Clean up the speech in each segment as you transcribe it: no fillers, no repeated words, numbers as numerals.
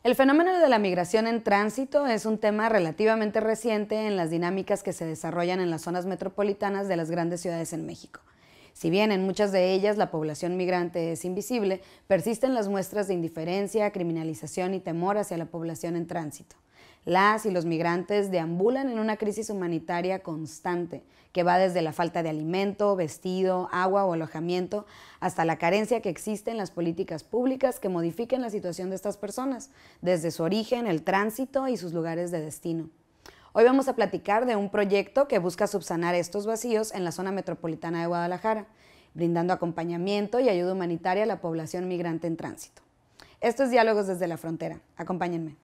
El fenómeno de la migración en tránsito es un tema relativamente reciente en las dinámicas que se desarrollan en las zonas metropolitanas de las grandes ciudades en México. Si bien en muchas de ellas la población migrante es invisible, persisten las muestras de indiferencia, criminalización y temor hacia la población en tránsito. Las y los migrantes deambulan en una crisis humanitaria constante, que va desde la falta de alimento, vestido, agua o alojamiento, hasta la carencia que existe en las políticas públicas que modifiquen la situación de estas personas, desde su origen, el tránsito y sus lugares de destino. Hoy vamos a platicar de un proyecto que busca subsanar estos vacíos en la zona metropolitana de Guadalajara, brindando acompañamiento y ayuda humanitaria a la población migrante en tránsito. Esto es Diálogos desde la Frontera. Acompáñenme.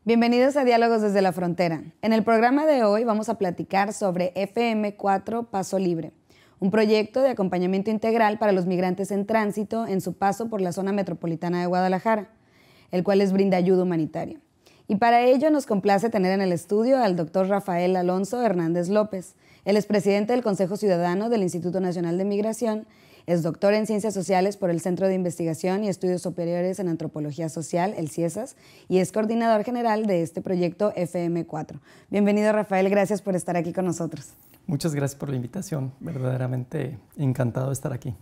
Bienvenidos a Diálogos desde la Frontera. En el programa de hoy vamos a platicar sobre FM4 Paso Libre, un proyecto de acompañamiento integral para los migrantes en tránsito en su paso por la zona metropolitana de Guadalajara, el cual les brinda ayuda humanitaria. Y para ello nos complace tener en el estudio al doctor Rafael Alonso Hernández López. Él es presidente del Consejo Ciudadano del Instituto Nacional de Migración. Es doctor en Ciencias Sociales por el Centro de Investigación y Estudios Superiores en Antropología Social, el CIESAS, y es coordinador general de este proyecto FM4. Bienvenido, Rafael, gracias por estar aquí con nosotros. Muchas gracias por la invitación, verdaderamente encantado de estar aquí.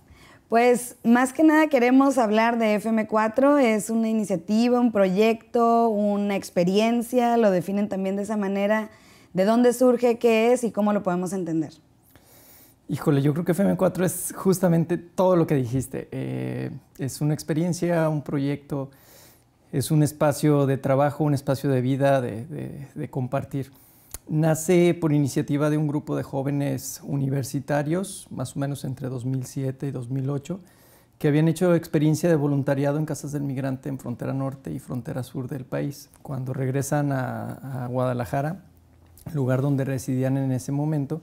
Pues más que nada queremos hablar de FM4, es una iniciativa, un proyecto, una experiencia, lo definen también de esa manera. ¿De dónde surge, qué es y cómo lo podemos entender? Híjole, yo creo que FM4 es justamente todo lo que dijiste. Es una experiencia, un proyecto, es un espacio de trabajo, un espacio de vida, de compartir. Nace por iniciativa de un grupo de jóvenes universitarios, más o menos entre 2007 y 2008, que habían hecho experiencia de voluntariado en casas del migrante en frontera norte y frontera sur del país. Cuando regresan a Guadalajara, lugar donde residían en ese momento,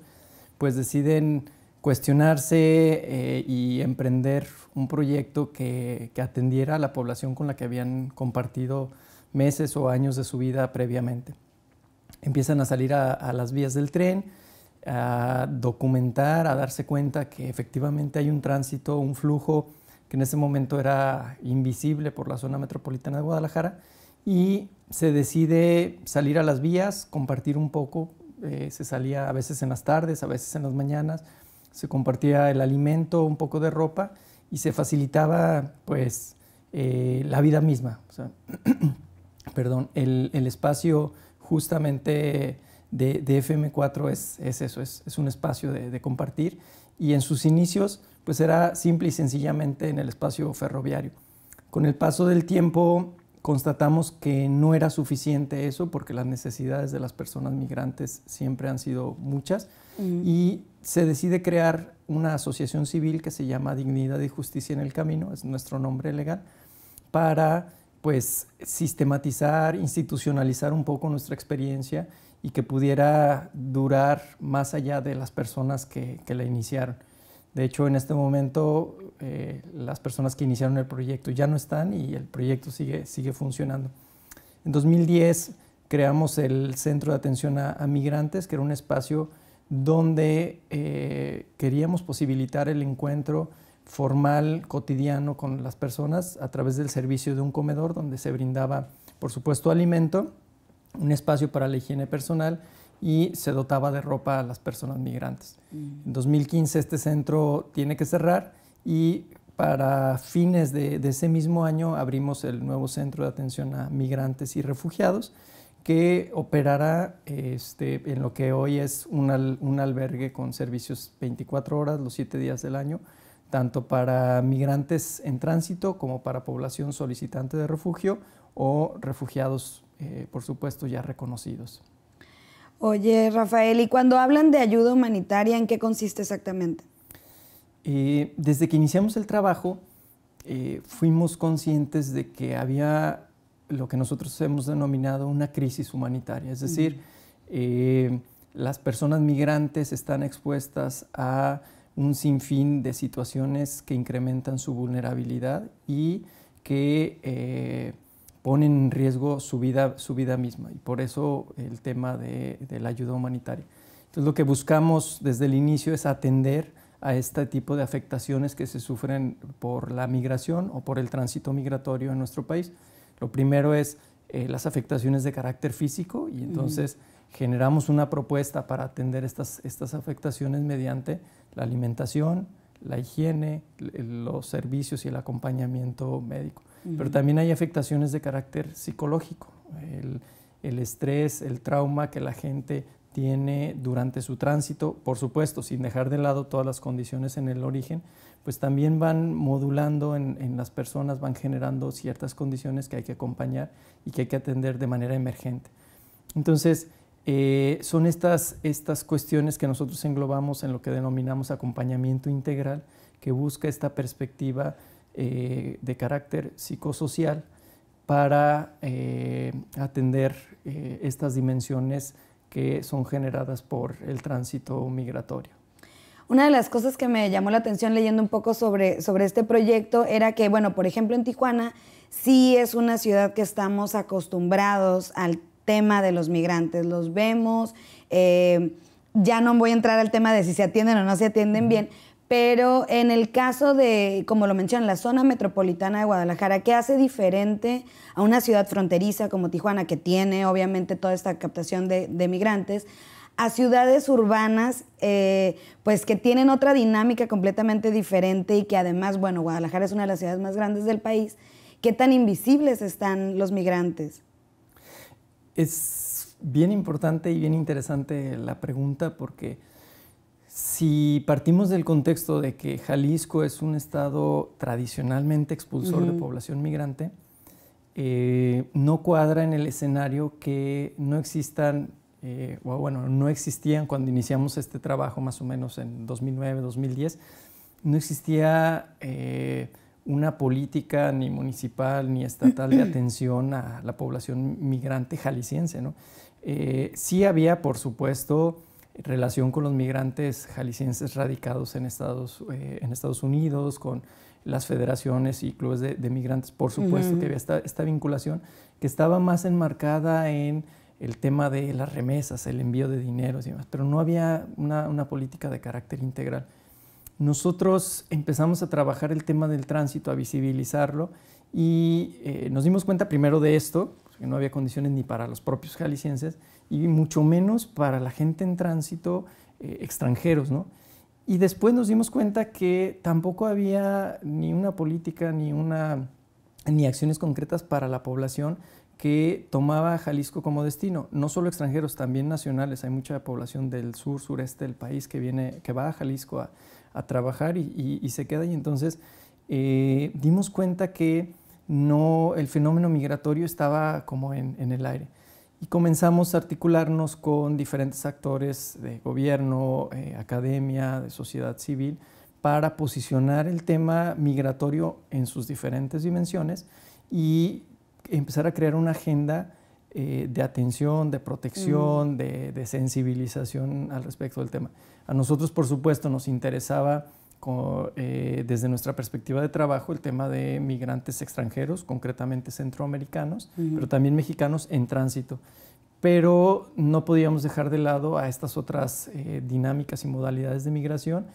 pues deciden cuestionarse y emprender un proyecto que atendiera a la población con la que habían compartido meses o años de su vida previamente. Empiezan a salir a las vías del tren, a documentar, a darse cuenta que efectivamente hay un tránsito, un flujo que en ese momento era invisible por la zona metropolitana de Guadalajara, y se decide salir a las vías, compartir un poco. Se salía a veces en las tardes, a veces en las mañanas, se compartía el alimento, un poco de ropa y se facilitaba pues la vida misma. O sea, perdón, el espacio justamente de FM4 es eso, es un espacio de compartir, y en sus inicios pues era simple y sencillamente en el espacio ferroviario. Con el paso del tiempo constatamos que no era suficiente eso, porque las necesidades de las personas migrantes siempre han sido muchas, y se decide crear una asociación civil que se llama Dignidad y Justicia en el Camino, es nuestro nombre legal, para pues sistematizar, institucionalizar un poco nuestra experiencia y que pudiera durar más allá de las personas que la iniciaron. De hecho, en este momento las personas que iniciaron el proyecto ya no están y el proyecto sigue funcionando. En 2010 creamos el Centro de Atención a Migrantes, que era un espacio donde queríamos posibilitar el encuentro formal, cotidiano con las personas a través del servicio de un comedor donde se brindaba, por supuesto, alimento, un espacio para la higiene personal y se dotaba de ropa a las personas migrantes. En 2015 este centro tiene que cerrar y para fines de ese mismo año abrimos el nuevo Centro de Atención a Migrantes y Refugiados, que operará en lo que hoy es un albergue con servicios 24 horas, los 7 días del año, tanto para migrantes en tránsito como para población solicitante de refugio o refugiados, por supuesto, ya reconocidos. Oye, Rafael, y cuando hablan de ayuda humanitaria, ¿en qué consiste exactamente? Desde que iniciamos el trabajo, fuimos conscientes de que había lo que nosotros hemos denominado una crisis humanitaria. Es decir, las personas migrantes están expuestas a un sinfín de situaciones que incrementan su vulnerabilidad y que ponen en riesgo su vida misma, y por eso el tema de la ayuda humanitaria. Entonces, lo que buscamos desde el inicio es atender a este tipo de afectaciones que se sufren por la migración o por el tránsito migratorio en nuestro país. Lo primero es las afectaciones de carácter físico y entonces generamos una propuesta para atender estas afectaciones mediante la alimentación, la higiene, los servicios y el acompañamiento médico. Pero también hay afectaciones de carácter psicológico, el estrés, el trauma que la gente tiene durante su tránsito, por supuesto, sin dejar de lado todas las condiciones en el origen, pues también van modulando en las personas, van generando ciertas condiciones que hay que acompañar y que hay que atender de manera emergente. Entonces, son estas cuestiones que nosotros englobamos en lo que denominamos acompañamiento integral, que busca esta perspectiva de carácter psicosocial para atender estas dimensiones que son generadas por el tránsito migratorio. Una de las cosas que me llamó la atención leyendo un poco sobre este proyecto era que, bueno, por ejemplo, en Tijuana sí es una ciudad que estamos acostumbrados al tema de los migrantes, los vemos, ya no voy a entrar al tema de si se atienden o no se atienden bien, pero en el caso de, como lo mencionan, la zona metropolitana de Guadalajara, ¿qué hace diferente a una ciudad fronteriza como Tijuana, que tiene obviamente toda esta captación de migrantes, a ciudades urbanas pues que tienen otra dinámica completamente diferente y que además, bueno, Guadalajara es una de las ciudades más grandes del país? ¿Qué tan invisibles están los migrantes? Es bien importante y bien interesante la pregunta, porque si partimos del contexto de que Jalisco es un estado tradicionalmente expulsor de población migrante, no cuadra en el escenario que no existan, no existían cuando iniciamos este trabajo más o menos en 2009, 2010, no existía una política ni municipal ni estatal de atención a la población migrante jalisciense, ¿no? Sí había, por supuesto, relación con los migrantes jaliscienses radicados en Estados Unidos, con las federaciones y clubes de migrantes, por supuesto que había esta vinculación que estaba más enmarcada en el tema de las remesas, el envío de dinero y demás, pero no había una política de carácter integral. Nosotros empezamos a trabajar el tema del tránsito, a visibilizarlo y nos dimos cuenta primero de esto, que no había condiciones ni para los propios jaliscienses y mucho menos para la gente en tránsito extranjeros, ¿no? Y después nos dimos cuenta que tampoco había ni una política ni acciones concretas para la población que tomaba a Jalisco como destino, no solo extranjeros, también nacionales. Hay mucha población del sur, sureste del país que va a Jalisco a trabajar y se queda, y entonces dimos cuenta que el fenómeno migratorio estaba como en el aire. Y comenzamos a articularnos con diferentes actores de gobierno, academia, de sociedad civil, para posicionar el tema migratorio en sus diferentes dimensiones y empezar a crear una agenda de atención, de protección, de sensibilización al respecto del tema. A nosotros, por supuesto, nos interesaba desde nuestra perspectiva de trabajo el tema de migrantes extranjeros, concretamente centroamericanos, pero también mexicanos en tránsito. Pero no podíamos dejar de lado a estas otras dinámicas y modalidades de migración,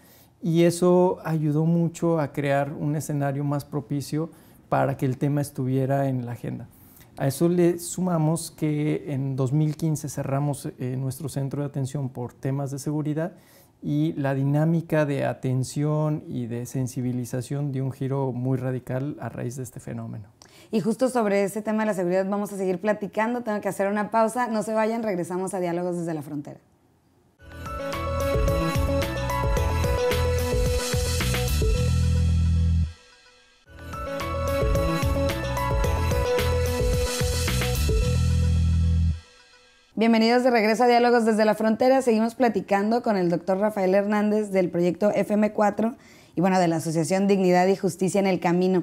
y eso ayudó mucho a crear un escenario más propicio para que el tema estuviera en la agenda. A eso le sumamos que en 2015 cerramos nuestro centro de atención por temas de seguridad, y la dinámica de atención y de sensibilización dio un giro muy radical a raíz de este fenómeno. Y justo sobre ese tema de la seguridad vamos a seguir platicando. Tengo que hacer una pausa. No se vayan, regresamos a Diálogos desde la Frontera. Bienvenidos de regreso a Diálogos desde la Frontera. Seguimos platicando con el doctor Rafael Hernández del proyecto FM4 y bueno, de la Asociación Dignidad y Justicia en el Camino.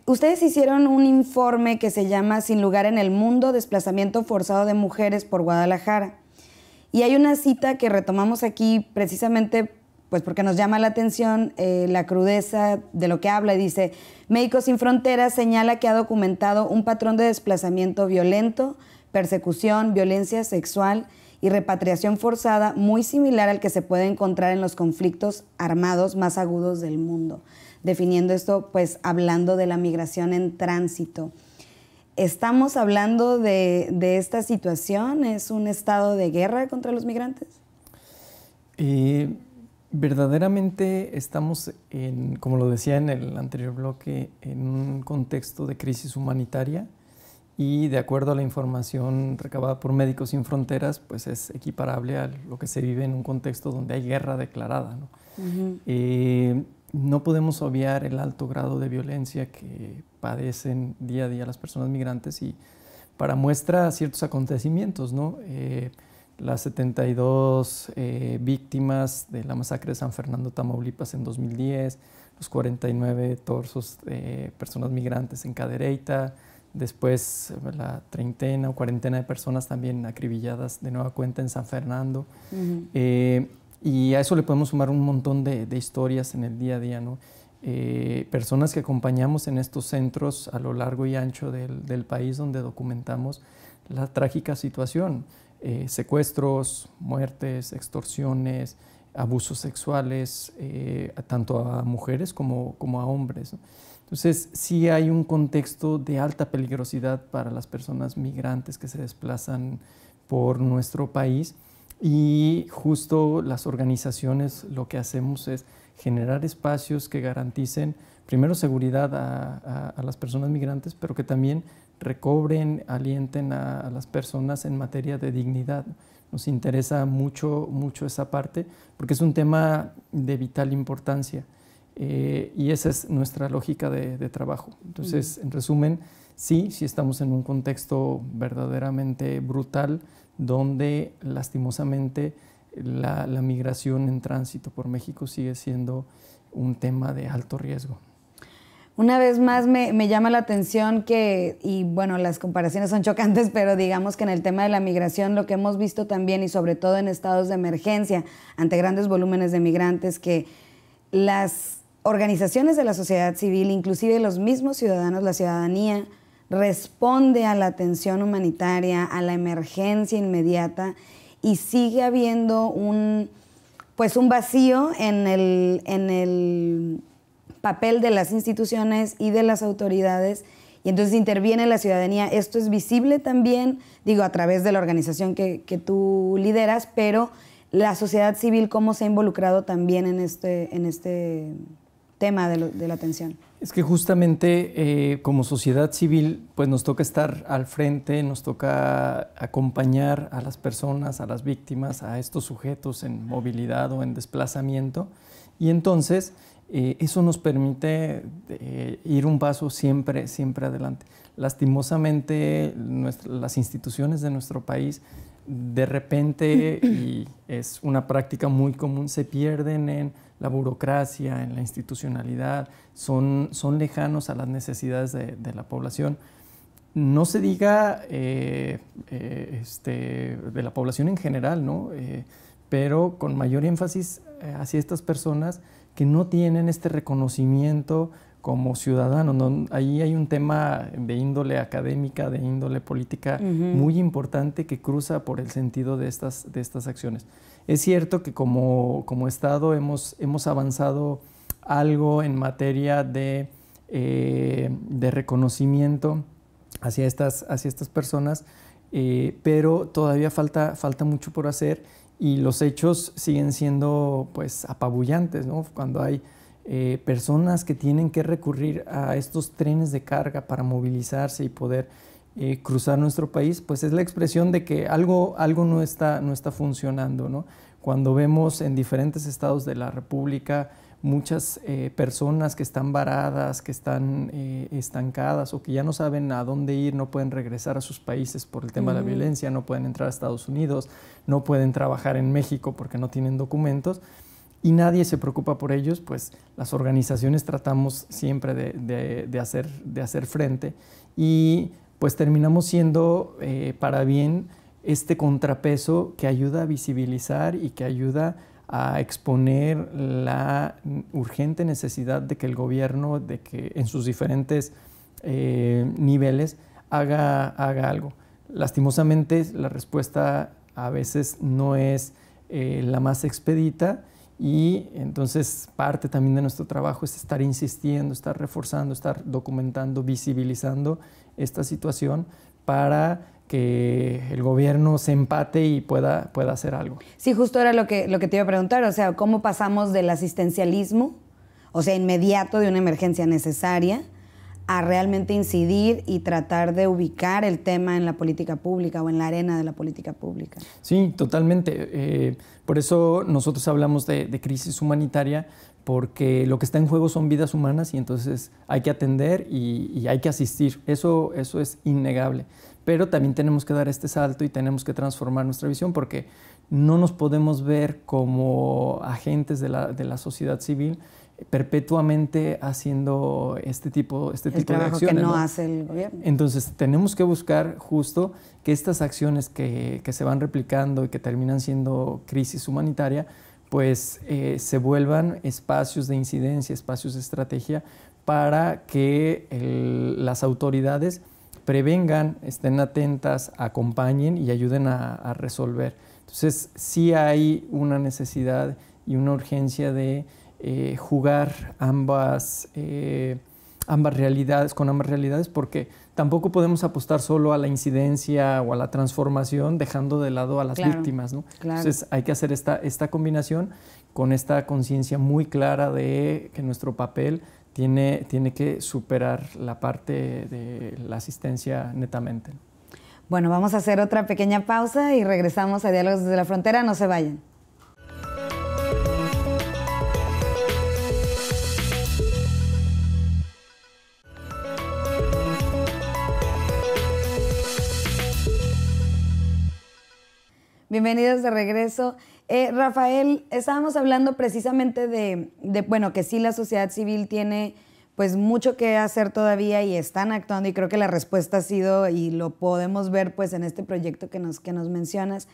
Ustedes hicieron un informe que se llama Sin lugar en el mundo, desplazamiento forzado de mujeres por Guadalajara. Y hay una cita que retomamos aquí precisamente pues porque nos llama la atención la crudeza de lo que habla. Y dice, Médicos Sin Fronteras señala que ha documentado un patrón de desplazamiento violento, persecución, violencia sexual y repatriación forzada muy similar al que se puede encontrar en los conflictos armados más agudos del mundo. Definiendo esto, pues hablando de la migración en tránsito. ¿Estamos hablando de esta situación? ¿Es un estado de guerra contra los migrantes? Verdaderamente estamos, como lo decía en el anterior bloque, en un contexto de crisis humanitaria y de acuerdo a la información recabada por Médicos Sin Fronteras, pues es equiparable a lo que se vive en un contexto donde hay guerra declarada, ¿no? No podemos obviar el alto grado de violencia que padecen día a día las personas migrantes y para muestra ciertos acontecimientos, ¿no? Las 72 víctimas de la masacre de San Fernando, Tamaulipas en 2010, los 49 torsos de personas migrantes en Cadereyta, después la treintena o cuarentena de personas también acribilladas de nueva cuenta en San Fernando. Y a eso le podemos sumar un montón de historias en el día a día, ¿no? Personas que acompañamos en estos centros a lo largo y ancho del país donde documentamos la trágica situación. Secuestros, muertes, extorsiones, abusos sexuales, tanto a mujeres como a hombres, ¿no? Entonces, sí hay un contexto de alta peligrosidad para las personas migrantes que se desplazan por nuestro país y justo las organizaciones lo que hacemos es generar espacios que garanticen primero seguridad a las personas migrantes, pero que también recobren, alienten a las personas en materia de dignidad. Nos interesa mucho esa parte porque es un tema de vital importancia y esa es nuestra lógica de trabajo. Entonces, en resumen, sí estamos en un contexto verdaderamente brutal donde lastimosamente la migración en tránsito por México sigue siendo un tema de alto riesgo. Una vez más me llama la atención que, y bueno, las comparaciones son chocantes, pero digamos que en el tema de la migración lo que hemos visto también y sobre todo en estados de emergencia ante grandes volúmenes de migrantes, que las organizaciones de la sociedad civil, inclusive los mismos ciudadanos, la ciudadanía, responde a la atención humanitaria, a la emergencia inmediata y sigue habiendo un vacío en el papel de las instituciones y de las autoridades y entonces interviene la ciudadanía. Esto es visible también, digo, a través de la organización que tú lideras, pero la sociedad civil, ¿cómo se ha involucrado también en este tema de la atención? Es que justamente como sociedad civil pues nos toca estar al frente, nos toca acompañar a las personas, a las víctimas, a estos sujetos en movilidad o en desplazamiento y entonces eso nos permite ir un paso siempre adelante. Lastimosamente las instituciones de nuestro país de repente, y es una práctica muy común, se pierden en la burocracia, en la institucionalidad, son lejanos a las necesidades de la población. No se diga de la población en general, ¿no? Pero con mayor énfasis hacia estas personas que no tienen este reconocimiento como ciudadanos, ¿no? Ahí hay un tema de índole académica, de índole política muy importante que cruza por el sentido de estas acciones. Es cierto que como Estado hemos avanzado algo en materia de reconocimiento hacia estas personas, pero todavía falta mucho por hacer y los hechos siguen siendo pues apabullantes, ¿no? Cuando hay personas que tienen que recurrir a estos trenes de carga para movilizarse y poder cruzar nuestro país, pues es la expresión de que algo no está funcionando, ¿no? Cuando vemos en diferentes estados de la República muchas personas que están varadas, que están estancadas o que ya no saben a dónde ir, no pueden regresar a sus países por el tema de la violencia, no pueden entrar a Estados Unidos, no pueden trabajar en México porque no tienen documentos, y nadie se preocupa por ellos, pues las organizaciones tratamos siempre de hacer frente y pues terminamos siendo para bien este contrapeso que ayuda a visibilizar y que ayuda a exponer la urgente necesidad de que el gobierno, de que en sus diferentes niveles haga algo. Lastimosamente la respuesta a veces no es la más expedita, y entonces parte también de nuestro trabajo es estar insistiendo, estar reforzando, estar documentando, visibilizando esta situación para que el gobierno se empate y pueda hacer algo. Sí, justo era lo que te iba a preguntar, o sea, ¿cómo pasamos del asistencialismo, o sea, inmediato de una emergencia necesaria, a realmente incidir y tratar de ubicar el tema en la política pública o en la arena de la política pública? Sí, totalmente. Por eso nosotros hablamos de crisis humanitaria, porque lo que está en juego son vidas humanas y entonces hay que atender y hay que asistir. Eso es innegable. Pero también tenemos que dar este salto y tenemos que transformar nuestra visión, porque no nos podemos ver como agentes de la sociedad civil perpetuamente haciendo este tipo de acciones. El trabajo que no hace el gobierno. Entonces tenemos que buscar justo que estas acciones que se van replicando y que terminan siendo crisis humanitaria, pues se vuelvan espacios de incidencia, espacios de estrategia para que las autoridades prevengan, estén atentas, acompañen y ayuden a resolver. Entonces sí hay una necesidad y una urgencia de jugar ambas realidades, con ambas realidades, porque tampoco podemos apostar solo a la incidencia o a la transformación dejando de lado a las víctimas, ¿no? Claro. Entonces hay que hacer esta combinación con esta conciencia muy clara de que nuestro papel tiene que superar la parte de la asistencia netamente. Bueno, vamos a hacer otra pequeña pausa y regresamos a Diálogos desde la Frontera. No se vayan. Bienvenidos de regreso. Rafael, estábamos hablando precisamente de bueno, que sí la sociedad civil tiene pues mucho que hacer todavía y están actuando, y creo que la respuesta ha sido, y lo podemos ver pues en este proyecto que nos mencionas,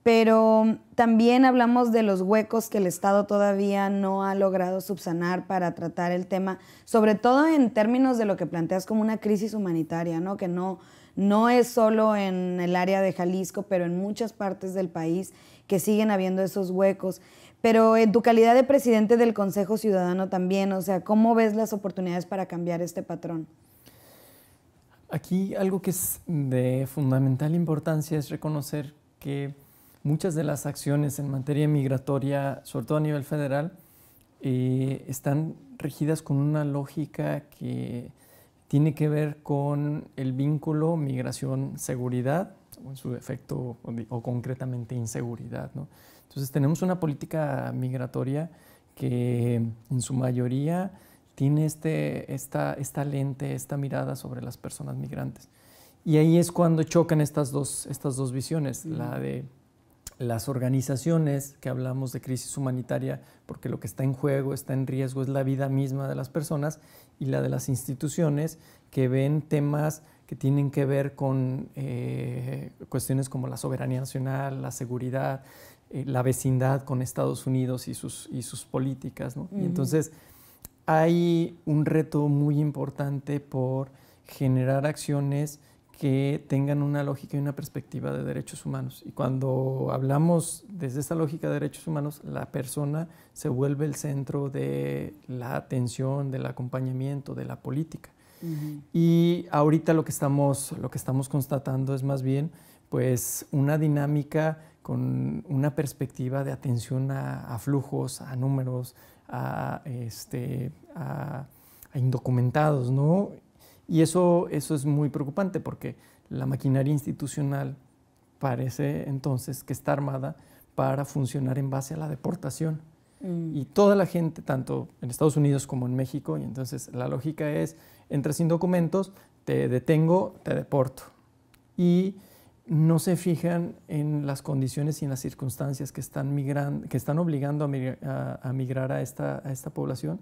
pero también hablamos de los huecos que el Estado todavía no ha logrado subsanar para tratar el tema, sobre todo en términos de lo que planteas como una crisis humanitaria, ¿no? Que no es solo en el área de Jalisco, pero en muchas partes del país que siguen habiendo esos huecos. Pero en tu calidad de presidente del Consejo Ciudadano también, o sea, ¿cómo ves las oportunidades para cambiar este patrón? Aquí algo que es de fundamental importancia es reconocer que muchas de las acciones en materia migratoria, sobre todo a nivel federal, están regidas con una lógica que tiene que ver con el vínculo migración-seguridad, o en su defecto, o concretamente inseguridad, ¿no? Entonces tenemos una política migratoria que en su mayoría tiene esta lente, esta mirada sobre las personas migrantes. Y ahí es cuando chocan estas dos visiones, la de las organizaciones que hablamos de crisis humanitaria, porque lo que está en juego, está en riesgo, es la vida misma de las personas, y la de las instituciones que ven temas que tienen que ver con cuestiones como la soberanía nacional, la seguridad, la vecindad con Estados Unidos y sus políticas, ¿no? Y entonces hay un reto muy importante por generar acciones que tengan una lógica y una perspectiva de derechos humanos. Y cuando hablamos desde esta lógica de derechos humanos, la persona se vuelve el centro de la atención, del acompañamiento, de la política. Y ahorita lo que estamos constatando es más bien pues una dinámica con una perspectiva de atención a flujos, a números, a indocumentados, ¿no? Y eso es muy preocupante, porque la maquinaria institucional parece entonces que está armada para funcionar en base a la deportación. Y toda la gente, tanto en Estados Unidos como en México, y entonces la lógica es: entras sin documentos, te detengo, te deporto. Y no se fijan en las condiciones y en las circunstancias que están obligando a migrar a esta población,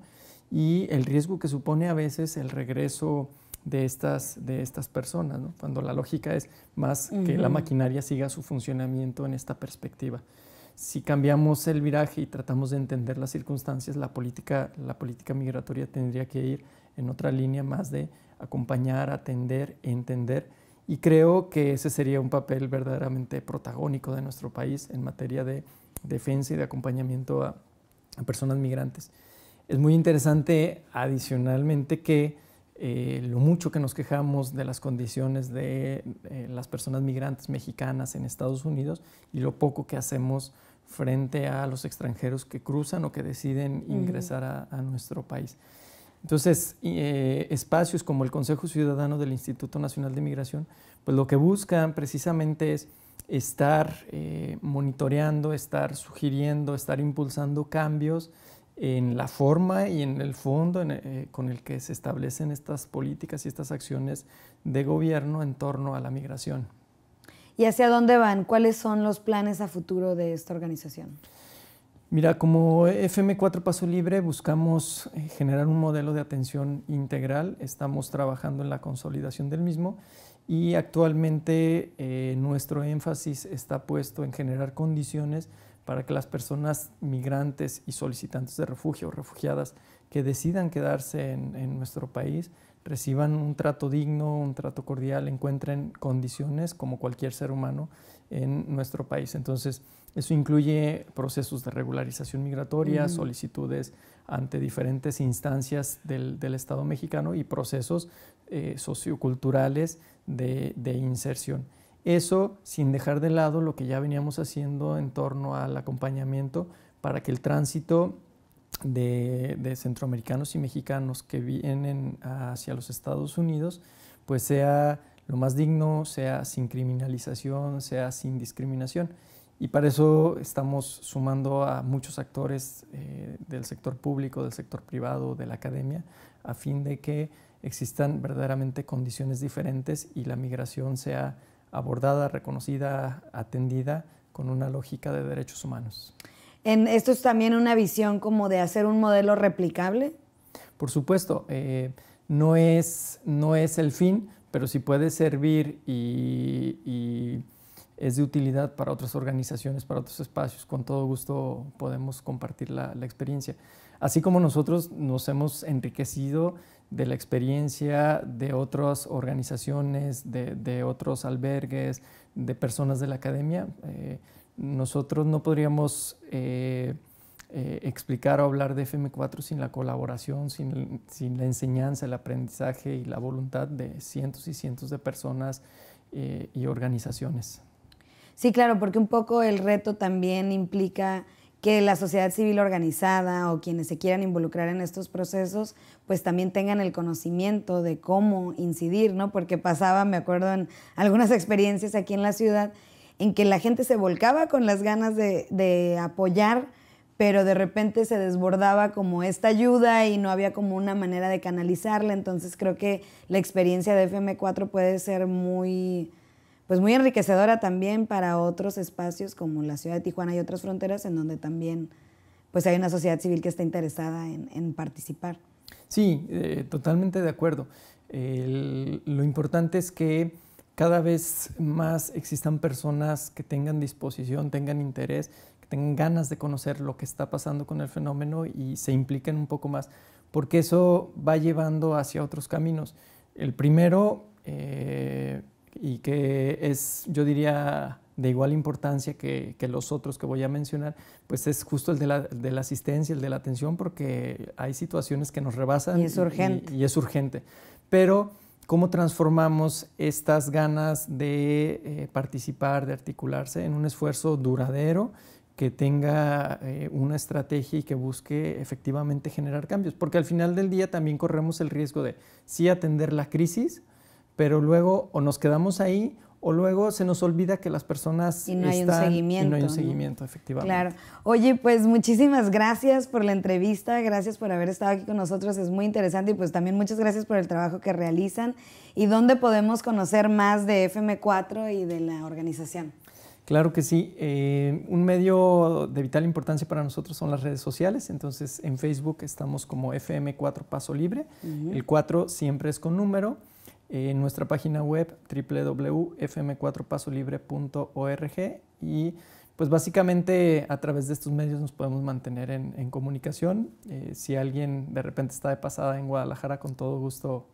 y el riesgo que supone a veces el regreso de estas personas, ¿no? Cuando la lógica es más que la maquinaria siga su funcionamiento en esta perspectiva. Si cambiamos el viraje y tratamos de entender las circunstancias, la política migratoria tendría que ir en otra línea más de acompañar, atender, entender y creo que ese sería un papel verdaderamente protagónico de nuestro país en materia de defensa y de acompañamiento a personas migrantes. Es muy interesante adicionalmente que lo mucho que nos quejamos de las condiciones de las personas migrantes mexicanas en Estados Unidos y lo poco que hacemos frente a los extranjeros que cruzan o que deciden ingresar a nuestro país. Entonces, espacios como el Consejo Ciudadano del Instituto Nacional de Migración, pues lo que buscan precisamente es estar monitoreando, estar sugiriendo, estar impulsando cambios en la forma y en el fondo con el que se establecen estas políticas y estas acciones de gobierno en torno a la migración. ¿Y hacia dónde van? ¿Cuáles son los planes a futuro de esta organización? Mira, como FM4 Paso Libre buscamos generar un modelo de atención integral, estamos trabajando en la consolidación del mismo y actualmente nuestro énfasis está puesto en generar condiciones para que las personas migrantes y solicitantes de refugio o refugiadas que decidan quedarse en nuestro país reciban un trato digno, un trato cordial, encuentren condiciones como cualquier ser humano en nuestro país. Entonces, eso incluye procesos de regularización migratoria, solicitudes ante diferentes instancias del Estado mexicano y procesos socioculturales de inserción. Eso sin dejar de lado lo que ya veníamos haciendo en torno al acompañamiento para que el tránsito de centroamericanos y mexicanos que vienen hacia los Estados Unidos pues sea lo más digno, sea sin criminalización, sea sin discriminación. Y para eso estamos sumando a muchos actores del sector público, del sector privado, de la academia, a fin de que existan verdaderamente condiciones diferentes y la migración sea abordada, reconocida, atendida con una lógica de derechos humanos. ¿Esto es también una visión como de hacer un modelo replicable? Por supuesto, no es el fin, pero sí puede servir y es de utilidad para otras organizaciones, para otros espacios. Con todo gusto podemos compartir la experiencia. Así como nosotros nos hemos enriquecido de la experiencia de otras organizaciones, de otros albergues, de personas de la academia, nosotros no podríamos explicar o hablar de FM4 sin la colaboración, sin la enseñanza, el aprendizaje y la voluntad de cientos y cientos de personas y organizaciones. Sí, claro, porque un poco el reto también implica que la sociedad civil organizada o quienes se quieran involucrar en estos procesos, pues también tengan el conocimiento de cómo incidir, ¿no? Porque pasaba, me acuerdo en algunas experiencias aquí en la ciudad, en que la gente se volcaba con las ganas de apoyar, pero de repente se desbordaba como esta ayuda y no había como una manera de canalizarla. Entonces creo que la experiencia de FM4 puede ser muy enriquecedora también para otros espacios como la ciudad de Tijuana y otras fronteras en donde también pues hay una sociedad civil que está interesada en participar. Sí, totalmente de acuerdo. Lo importante es que cada vez más existan personas que tengan disposición, tengan interés, que tengan ganas de conocer lo que está pasando con el fenómeno y se impliquen un poco más, porque eso va llevando hacia otros caminos. El primero, y que es, yo diría, de igual importancia que los otros que voy a mencionar, pues es justo el de la asistencia, el de la atención, porque hay situaciones que nos rebasan. Y es urgente. Y es urgente. Pero ¿cómo transformamos estas ganas de participar, de articularse en un esfuerzo duradero que tenga una estrategia y que busque efectivamente generar cambios? Porque al final del día también corremos el riesgo de sí atender la crisis, pero luego o nos quedamos ahí o luego se nos olvida que las personas y no hay un seguimiento. Y no hay un seguimiento, ¿no? Efectivamente. Claro. Oye, pues muchísimas gracias por la entrevista, gracias por haber estado aquí con nosotros, es muy interesante y pues también muchas gracias por el trabajo que realizan. ¿Y dónde podemos conocer más de FM4 y de la organización? Claro que sí. Un medio de vital importancia para nosotros son las redes sociales. Entonces, en Facebook estamos como FM4 Paso Libre. El 4 siempre es con número. En nuestra página web www.fm4pasolibre.org y pues básicamente a través de estos medios nos podemos mantener en comunicación. Si alguien de repente está de pasada en Guadalajara, con todo gusto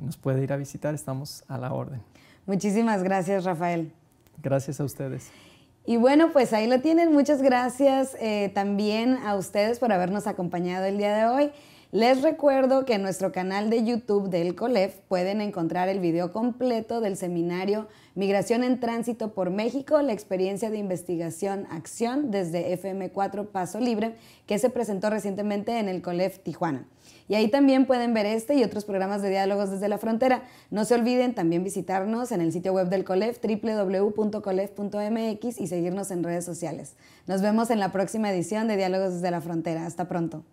nos puede ir a visitar, estamos a la orden. Muchísimas gracias, Rafael. Gracias a ustedes. Y bueno, pues ahí lo tienen. Muchas gracias también a ustedes por habernos acompañado el día de hoy. Les recuerdo que en nuestro canal de YouTube del COLEF pueden encontrar el video completo del seminario Migración en Tránsito por México, la experiencia de investigación acción desde FM4 Paso Libre, que se presentó recientemente en el COLEF Tijuana. Y ahí también pueden ver este y otros programas de Diálogos desde la Frontera. No se olviden también visitarnos en el sitio web del COLEF, www.colef.mx, y seguirnos en redes sociales. Nos vemos en la próxima edición de Diálogos desde la Frontera. Hasta pronto.